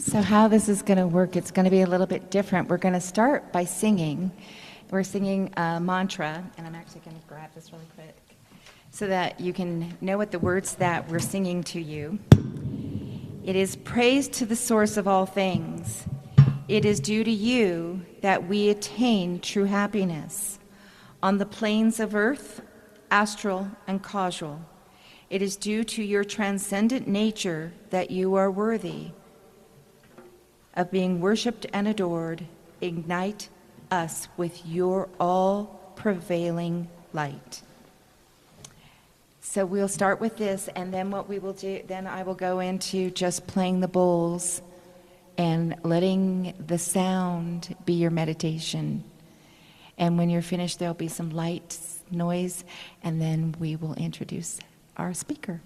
So how this is going to work, it's going to be a little bit different. We're going to start by singing. We're singing a mantra, and I'm actually going to grab this really quick so that you can know what the words that we're singing to you. It is praise to the source of all things. It is due to you that we attain true happiness on the planes of earth, astral, and causal. It is due to your transcendent nature that you are worthy of being worshipped and adored. Ignite us with your all-prevailing light. So we'll start with this, and then what we will do, then I will go into just playing the bowls and letting the sound be your meditation. And when you're finished, there'll be some light noise, and then we will introduce our speaker.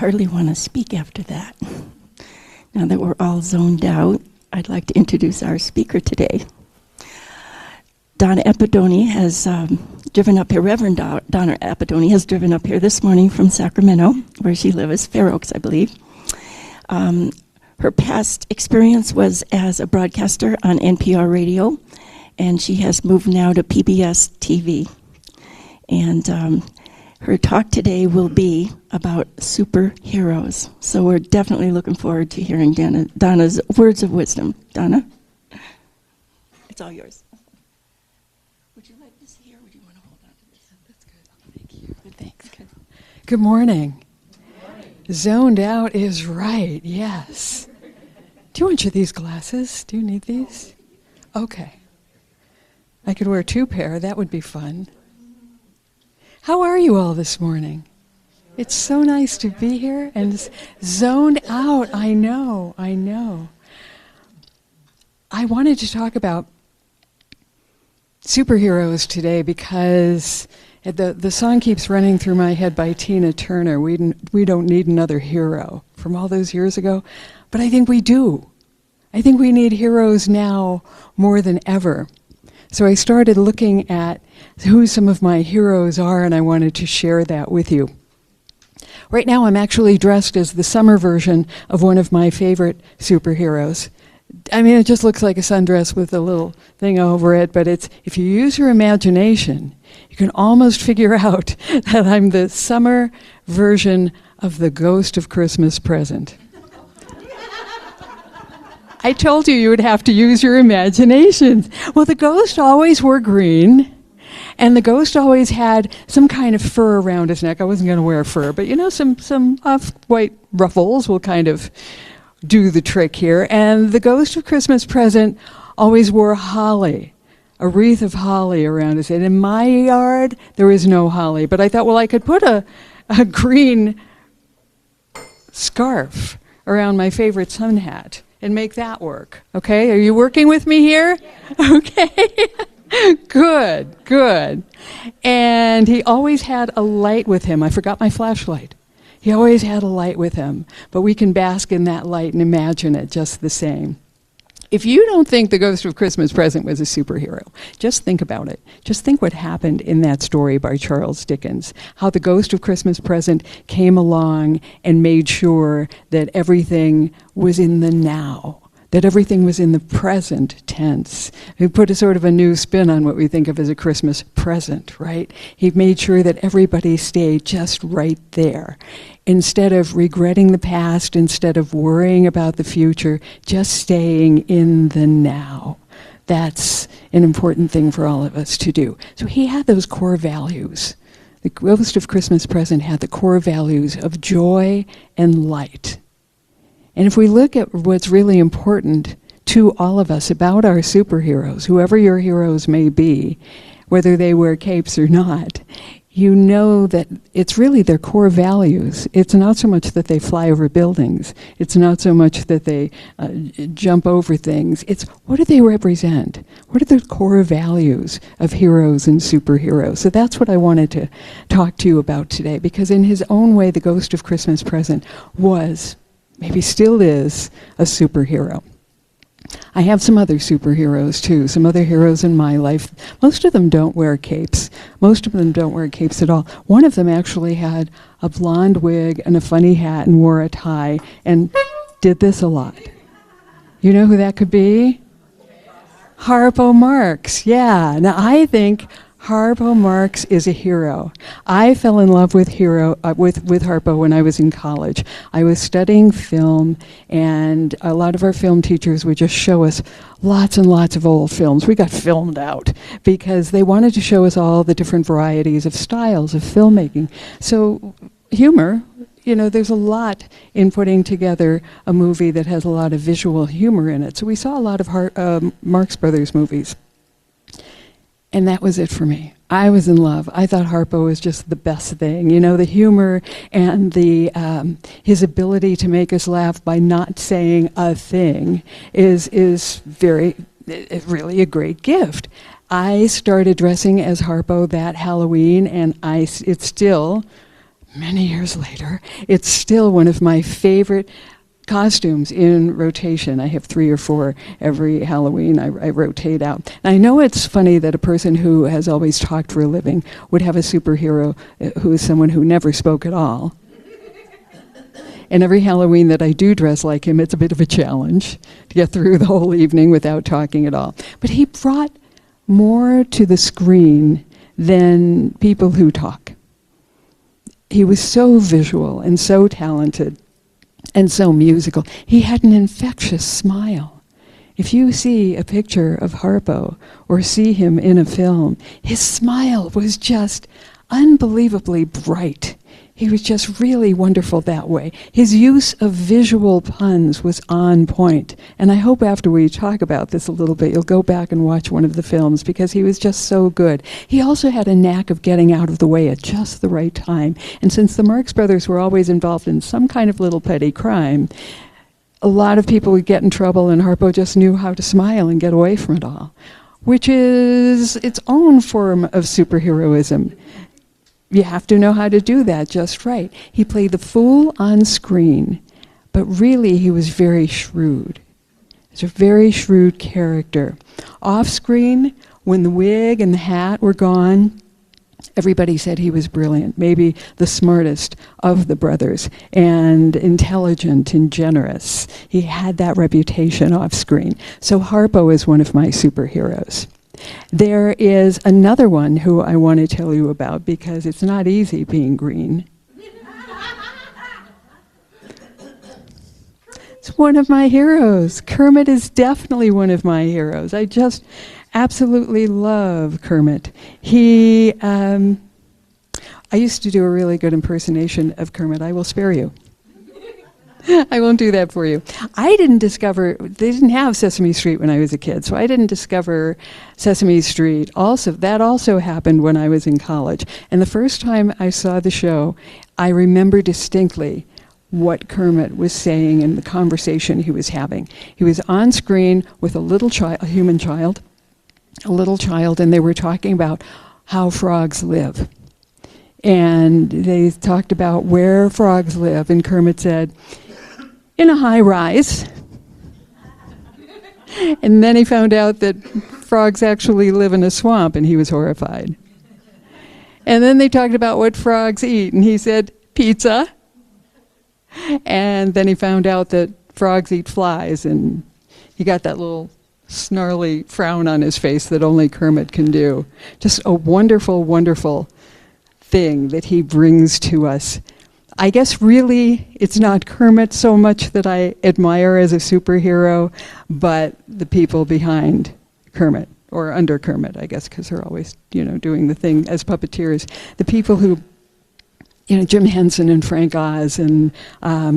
hardly want to speak after that. Now that we're all zoned out, I'd like to introduce our speaker today. Donna Apidone has driven up here, Reverend Donna Apidone has driven up here this morning from Sacramento, where she lives, Fair Oaks, I believe. Her past experience was as a broadcaster on NPR radio, and she has moved now to PBS TV. And her talk today will be about superheroes. So we're definitely looking forward to hearing Donna's words of wisdom. Donna, it's all yours. Would you like this here, or would you want to hold on to this? That's good. Thank you. Good, thanks. Good. Good morning. Zoned out is right, yes. Do you want these glasses? Do you need these? Okay. I could wear 2 pair. That would be fun. How are you all this morning? It's so nice to be here and zoned out. I know. I wanted to talk about superheroes today because the song keeps running through my head by Tina Turner. We don't need another hero from all those years ago, but I think we do. I think we need heroes now more than ever. So I started looking at who some of my heroes are, and I wanted to share that with you. Right now I'm actually dressed as the summer version of one of my favorite superheroes. I mean, it just looks like a sundress with a little thing over it, but if you use your imagination, you can almost figure out that I'm the summer version of the Ghost of Christmas Present. I told you would have to use your imaginations. Well, the ghost always wore green, and the ghost always had some kind of fur around his neck. I wasn't going to wear fur, but some off-white ruffles will kind of do the trick here. And the Ghost of Christmas Present always wore holly, a wreath of holly around his head. In my yard, there is no holly, but I thought, well, I could put a green scarf around my favorite sun hat and make that work. Okay, are you working with me here? Yeah. Okay, good. And he always had a light with him. I forgot my flashlight. He always had a light with him, but we can bask in that light and imagine it just the same. If you don't think the Ghost of Christmas Present was a superhero, just think about it. Just think what happened in that story by Charles Dickens, how the Ghost of Christmas Present came along and made sure that everything was in the now, that everything was in the present tense. He put a sort of a new spin on what we think of as a Christmas present, right? He made sure that everybody stayed just right there. Instead of regretting the past, instead of worrying about the future, just staying in the now. That's an important thing for all of us to do. So he had those core values. The Ghost of Christmas Present had the core values of joy and light. And if we look at what's really important to all of us about our superheroes, whoever your heroes may be, whether they wear capes or not, you know that it's really their core values. It's not so much that they fly over buildings. It's not so much that they jump over things. It's what do they represent? What are the core values of heroes and superheroes? So that's what I wanted to talk to you about today, because in his own way, the Ghost of Christmas Present was, maybe still is, a superhero. I have some other superheroes too, some other heroes in my life. Most of them don't wear capes. Most of them don't wear capes at all. One of them actually had a blonde wig and a funny hat and wore a tie and did this a lot. You know who that could be? Harpo Marx. Yeah. Now I think Harpo Marx is a hero. I fell in love with Harpo when I was in college. I was studying film, and a lot of our film teachers would just show us lots and lots of old films. We got filmed out because they wanted to show us all the different varieties of styles of filmmaking. So humor, there's a lot in putting together a movie that has a lot of visual humor in it. So we saw a lot of Marx Brothers movies. And that was it for me. I was in love. I thought Harpo was just the best thing. The humor and his ability to make us laugh by not saying a thing is really a great gift. I started dressing as Harpo that Halloween, and it's still many years later, it's still one of my favorite costumes in rotation. I have 3 or 4 every Halloween. I rotate out. And I know it's funny that a person who has always talked for a living would have a superhero who is someone who never spoke at all. And every Halloween that I do dress like him, it's a bit of a challenge to get through the whole evening without talking at all. But he brought more to the screen than people who talk. He was so visual and so talented and so musical. He had an infectious smile. If you see a picture of Harpo or see him in a film, his smile was just unbelievably bright. He was just really wonderful that way. His use of visual puns was on point. And I hope after we talk about this a little bit, you'll go back and watch one of the films because he was just so good. He also had a knack of getting out of the way at just the right time. And since the Marx Brothers were always involved in some kind of little petty crime, a lot of people would get in trouble, and Harpo just knew how to smile and get away from it all, which is its own form of superheroism. You have to know how to do that just right. He played the fool on screen, but really he was very shrewd. He's a very shrewd character. Off screen, when the wig and the hat were gone, everybody said he was brilliant, maybe the smartest of the brothers, and intelligent and generous. He had that reputation off screen. So Harpo is one of my superheroes. There is another one who I want to tell you about because it's not easy being green. It's one of my heroes. Kermit is definitely one of my heroes. I just absolutely love Kermit. I used to do a really good impersonation of Kermit. I will spare you. I won't do that for you. They didn't have Sesame Street when I was a kid, so I didn't discover Sesame Street. That also happened when I was in college. And the first time I saw the show, I remember distinctly what Kermit was saying and the conversation he was having. He was on screen with a human child, and they were talking about how frogs live. And they talked about where frogs live, and Kermit said, in a high rise. And then he found out that frogs actually live in a swamp, and he was horrified. And then they talked about what frogs eat, and he said, pizza. And then he found out that frogs eat flies, and he got that little snarly frown on his face that only Kermit can do. Just a wonderful, wonderful thing that he brings to us. I guess really it's not Kermit so much that I admire as a superhero, but the people behind Kermit, or under Kermit, I guess, because they're always, doing the thing as puppeteers. The people who, Jim Henson and Frank Oz and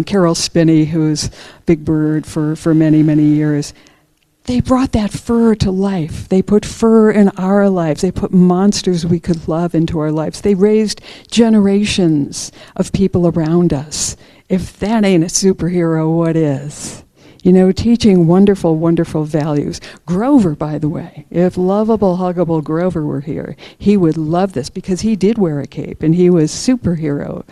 Carol Spinney, who's Big Bird for many, many years. They brought that fur to life. They put fur in our lives. They put monsters we could love into our lives. They raised generations of people around us. If that ain't a superhero, what is? Teaching wonderful, wonderful values. Grover, by the way, if lovable, huggable Grover were here, he would love this because he did wear a cape and he was superhero,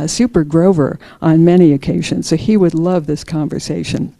super Grover on many occasions. So he would love this conversation.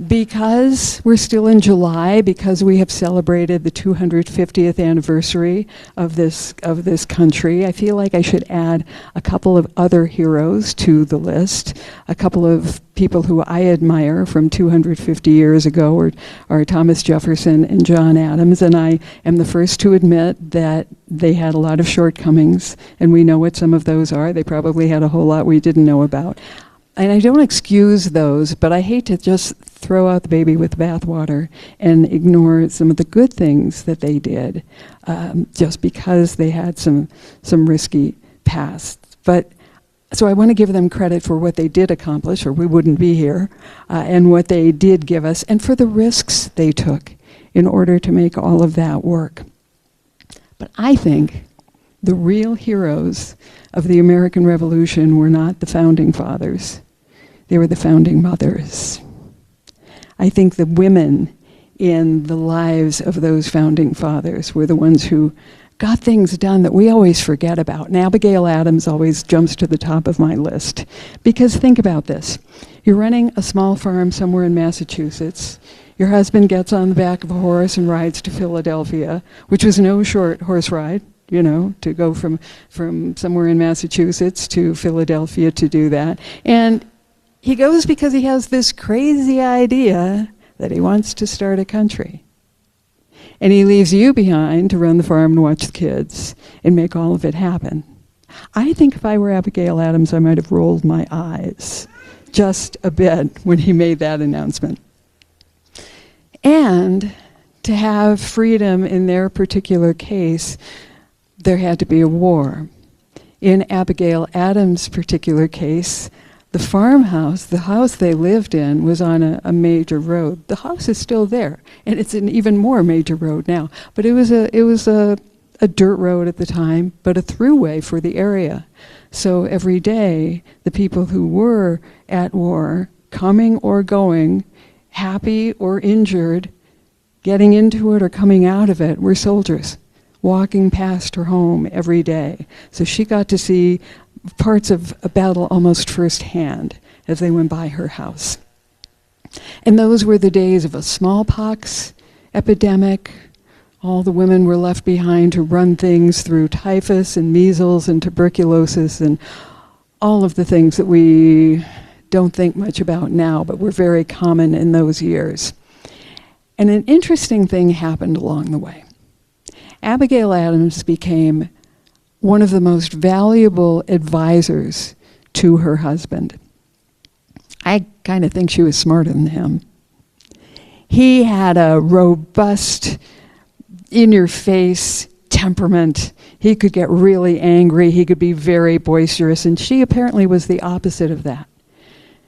Because we're still in July, because we have celebrated the 250th anniversary of this country, I feel like I should add a couple of other heroes to the list. A couple of people who I admire from 250 years ago are Thomas Jefferson and John Adams, and I am the first to admit that they had a lot of shortcomings, and we know what some of those are. They probably had a whole lot we didn't know about. And I don't excuse those, but I hate to just throw out the baby with the bathwater and ignore some of the good things that they did, just because they had some risky pasts. So I want to give them credit for what they did accomplish, or we wouldn't be here, and what they did give us, and for the risks they took in order to make all of that work. But I think the real heroes of the American Revolution were not the founding fathers. They were the founding mothers. I think the women in the lives of those founding fathers were the ones who got things done that we always forget about. And Abigail Adams always jumps to the top of my list. Because think about this. You're running a small farm somewhere in Massachusetts. Your husband gets on the back of a horse and rides to Philadelphia, which was no short horse ride, you know, to go from somewhere in Massachusetts to Philadelphia to do that. And he goes because he has this crazy idea that he wants to start a country. And he leaves you behind to run the farm and watch the kids and make all of it happen. I think if I were Abigail Adams, I might have rolled my eyes just a bit when he made that announcement. And to have freedom in their particular case, there had to be a war. In Abigail Adams' particular case, the farmhouse, the house they lived in, was on a major road. The house is still there, and it's an even more major road now. But it was a dirt road at the time, but a throughway for the area. So every day, the people who were at war, coming or going, happy or injured, getting into it or coming out of it, were soldiers, walking past her home every day. So she got to see parts of a battle almost firsthand as they went by her house. And those were the days of a smallpox epidemic. All the women were left behind to run things through typhus and measles and tuberculosis and all of the things that we don't think much about now, but were very common in those years. And an interesting thing happened along the way. Abigail Adams became one of the most valuable advisors to her husband. I kind of think she was smarter than him. He had a robust, in-your-face temperament. He could get really angry. He could be very boisterous, and she apparently was the opposite of that.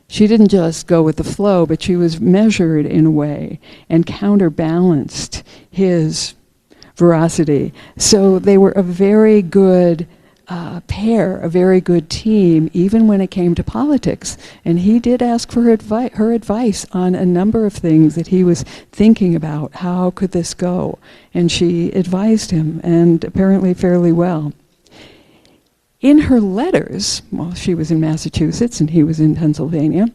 She didn't just go with the flow, but she was measured in a way and counterbalanced his veracity. So they were a very good pair, a very good team, even when it came to politics. And he did ask for her advice on a number of things that he was thinking about. How could this go? And she advised him, and apparently fairly well. In her letters, well, she was in Massachusetts and he was in Pennsylvania.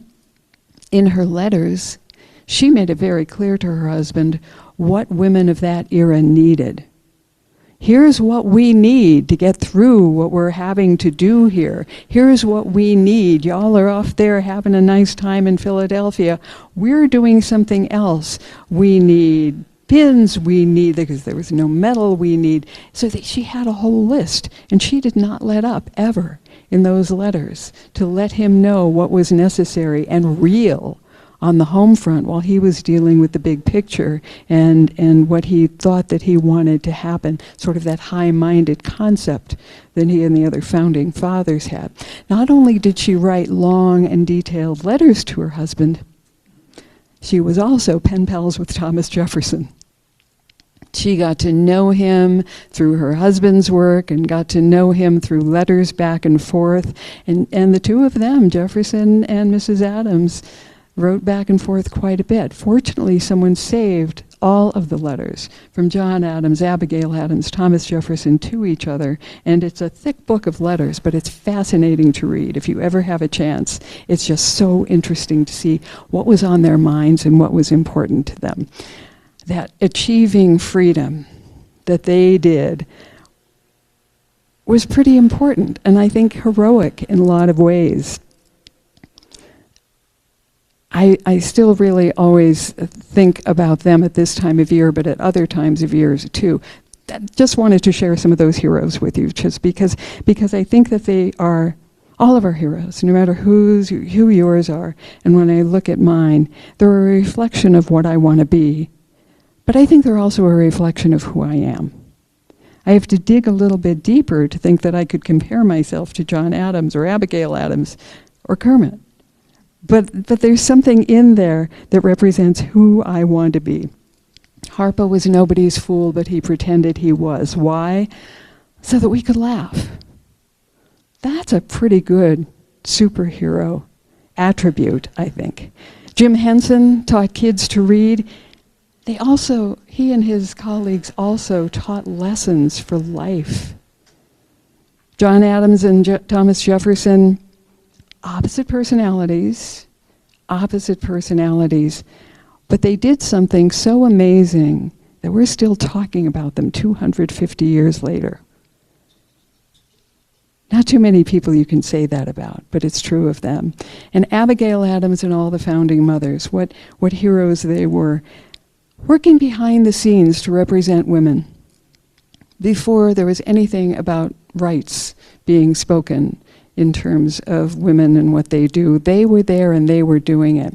In her letters, she made it very clear to her husband what women of that era needed. Here's what we need to get through what we're having to do here. Here's what we need. Y'all are off there having a nice time in Philadelphia. We're doing something else. We need pins, we need, because there was no metal, we need. So that she had a whole list, and she did not let up ever in those letters to let him know what was necessary and real on the home front while he was dealing with the big picture and what he thought that he wanted to happen, sort of that high-minded concept that he and the other founding fathers had. Not only did she write long and detailed letters to her husband, she was also pen pals with Thomas Jefferson. She got to know him through her husband's work and got to know him through letters back and forth. And the two of them, Jefferson and Mrs. Adams, wrote back and forth quite a bit. Fortunately, someone saved all of the letters from John Adams, Abigail Adams, Thomas Jefferson to each other. And it's a thick book of letters, but it's fascinating to read if you ever have a chance. It's just so interesting to see what was on their minds and what was important to them. That achieving freedom that they did was pretty important, and I think heroic in a lot of ways. I still really always think about them at this time of year, but at other times of years too. Just wanted to share some of those heroes with you, just because I think that they are all of our heroes, no matter who yours are. And when I look at mine, they're a reflection of what I want to be. But I think they're also a reflection of who I am. I have to dig a little bit deeper to think that I could compare myself to John Adams or Abigail Adams or Kermit. But there's something in there that represents who I want to be. Harpo was nobody's fool, but he pretended he was. Why? So that we could laugh. That's a pretty good superhero attribute, I think. Jim Henson taught kids to read. he and his colleagues also taught lessons for life. John Adams and Thomas Jefferson, opposite personalities, but they did something so amazing that we're still talking about them 250 years later. Not too many people you can say that about, but it's true of them. And Abigail Adams and all the founding mothers, what heroes they were, working behind the scenes to represent women. Before there was anything about rights being spoken in terms of women and what they do, they were there and they were doing it.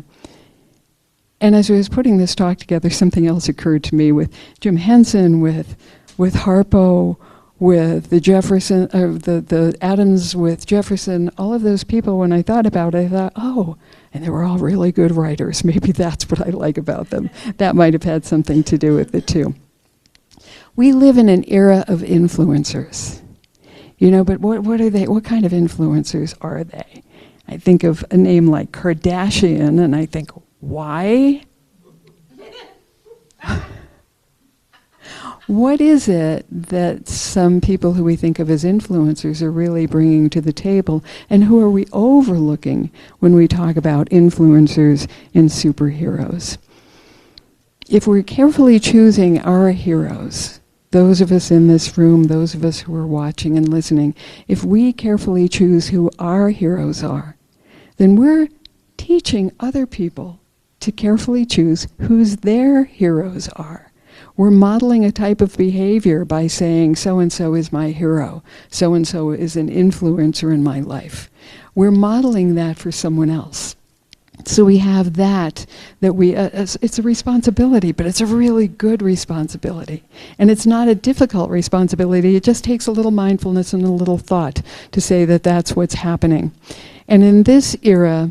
And as I was putting this talk together, something else occurred to me with Jim Henson, with Harpo, with the Jefferson, the Adams with Jefferson, all of those people, when I thought about it, I thought, oh, and they were all really good writers. Maybe that's what I like about them. That might have had something to do with it too. We live in an era of influencers. But what are they? What kind of influencers are they? I think of a name like Kardashian, and I think, why? What is it that some people who we think of as influencers are really bringing to the table, and who are we overlooking when we talk about influencers and superheroes? If we're carefully choosing our heroes, those of us in this room, those of us who are watching and listening, if we carefully choose who our heroes are, then we're teaching other people to carefully choose whose their heroes are. We're modeling a type of behavior by saying, so-and-so is my hero, so-and-so is an influencer in my life. We're modeling that for someone else. So we have that we, it's a responsibility, but it's a really good responsibility. And it's not a difficult responsibility, it just takes a little mindfulness and a little thought to say that that's what's happening. And in this era,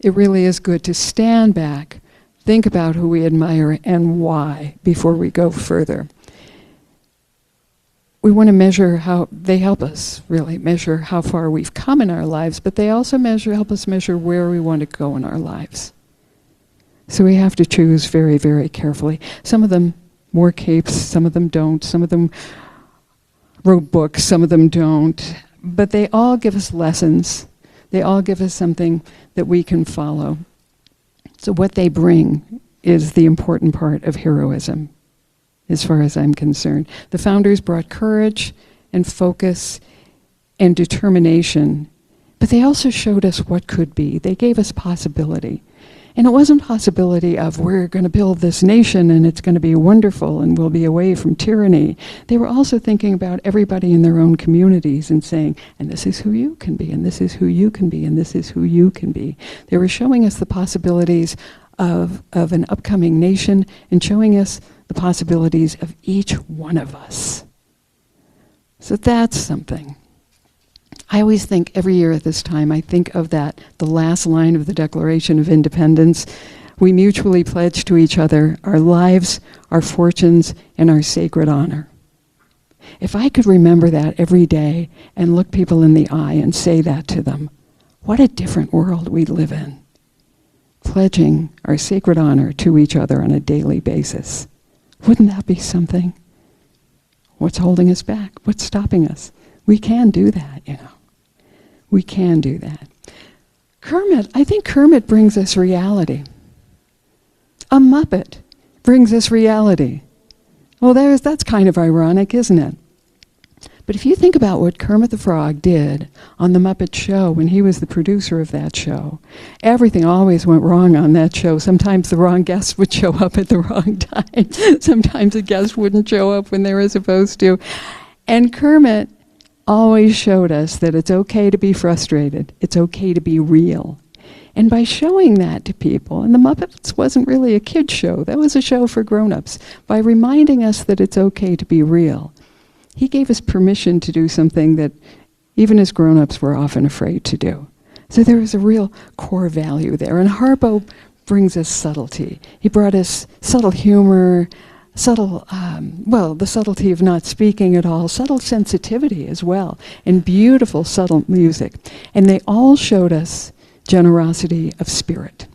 it really is good to stand back, think about who we admire and why before we go further. We want to measure how they help us really measure how far we've come in our lives, but they also help us measure where we want to go in our lives. So we have to choose very, very carefully. Some of them wore capes, some of them don't, some of them wrote books, some of them don't, but they all give us lessons. They all give us something that we can follow. So what they bring is the important part of heroism, as far as I'm concerned. The founders brought courage and focus and determination, but they also showed us what could be. They gave us possibility. And it wasn't possibility of we're going to build this nation and it's going to be wonderful and we'll be away from tyranny. They were also thinking about everybody in their own communities and saying, and this is who you can be, and this is who you can be, and this is who you can be. They were showing us the possibilities of an upcoming nation and showing us the possibilities of each one of us. So that's something. I always think every year at this time, I think of the last line of the Declaration of Independence. We mutually pledge to each other our lives, our fortunes, and our sacred honor. If I could remember that every day and look people in the eye and say that to them, what a different world we live in. Pledging our sacred honor to each other on a daily basis. Wouldn't that be something? What's holding us back? What's stopping us? We can do that, We can do that. Kermit, I think Kermit brings us reality. A Muppet brings us reality. Well, that's kind of ironic, isn't it? But if you think about what Kermit the Frog did on the Muppet Show when he was the producer of that show, everything always went wrong on that show. Sometimes the wrong guests would show up at the wrong time. Sometimes a guest wouldn't show up when they were supposed to. And Kermit always showed us that it's okay to be frustrated. It's okay to be real. And by showing that to people, and the Muppets wasn't really a kid's show, that was a show for grown-ups, by reminding us that it's okay to be real, he gave us permission to do something that even as grown-ups we're often afraid to do. So there was a real core value there. And Harpo brings us subtlety. He brought us subtle humor, the subtlety of not speaking at all, subtle sensitivity as well, and beautiful, subtle music. And they all showed us generosity of spirit.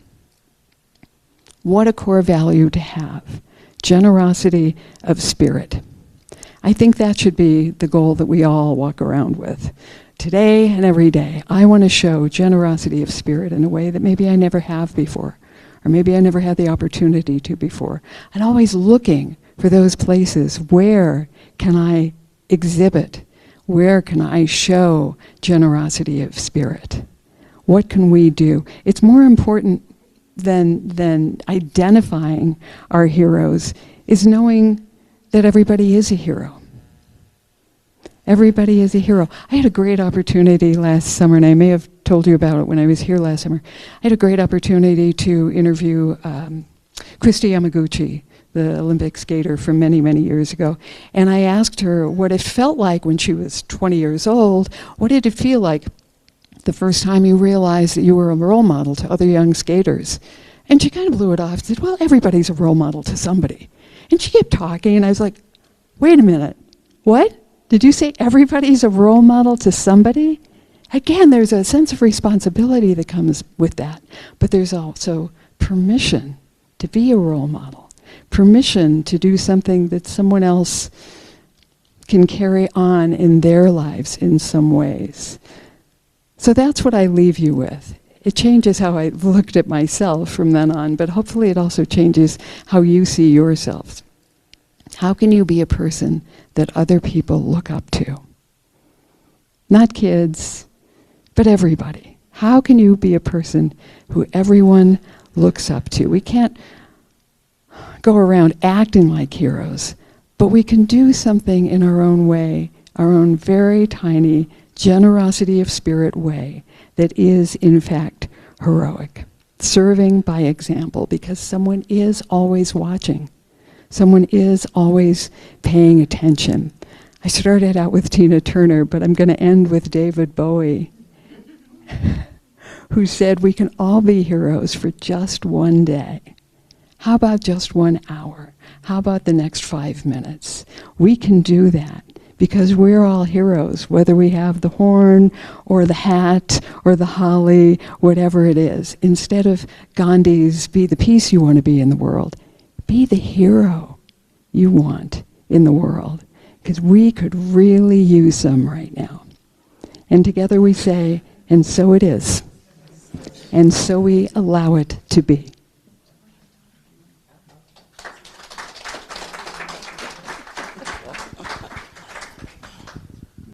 What a core value to have Generosity of spirit. I think that should be the goal that we all walk around with. Today and every day, I want to show generosity of spirit in a way that maybe I never have before, or maybe I never had the opportunity to before. And always looking for those places where can I exhibit, where can I show generosity of spirit? What can we do? It's more important than identifying our heroes is knowing that everybody is a hero. Everybody is a hero. I had a great opportunity last summer, and I may have told you about it when I was here last summer. I had a great opportunity to interview Christy Yamaguchi, the Olympic skater from many, many years ago. And I asked her what it felt like when she was 20 years old. What did it feel like the first time you realized that you were a role model to other young skaters? And she kind of blew it off and said, well, everybody's a role model to somebody. And she kept talking, and I was like, wait a minute, what? Did you say everybody's a role model to somebody? Again, there's a sense of responsibility that comes with that, but there's also permission to be a role model, permission to do something that someone else can carry on in their lives in some ways. So that's what I leave you with. It changes how I looked at myself from then on, but hopefully it also changes how you see yourselves. How can you be a person that other people look up to? Not kids, but everybody. How can you be a person who everyone looks up to? We can't go around acting like heroes, but we can do something in our own way, our own very tiny generosity of spirit way that is, in fact, heroic. Serving by example, because someone is always watching. Someone is always paying attention. I started out with Tina Turner, but I'm going to end with David Bowie, who said we can all be heroes for just one day. How about just 1 hour? How about the next 5 minutes? We can do that because we're all heroes, whether we have the horn or the hat or the holly, whatever it is. Instead of Gandhi's be the peace you want to be in the world, be the hero you want in the world, because we could really use some right now. And together we say, and so it is, and so we allow it to be.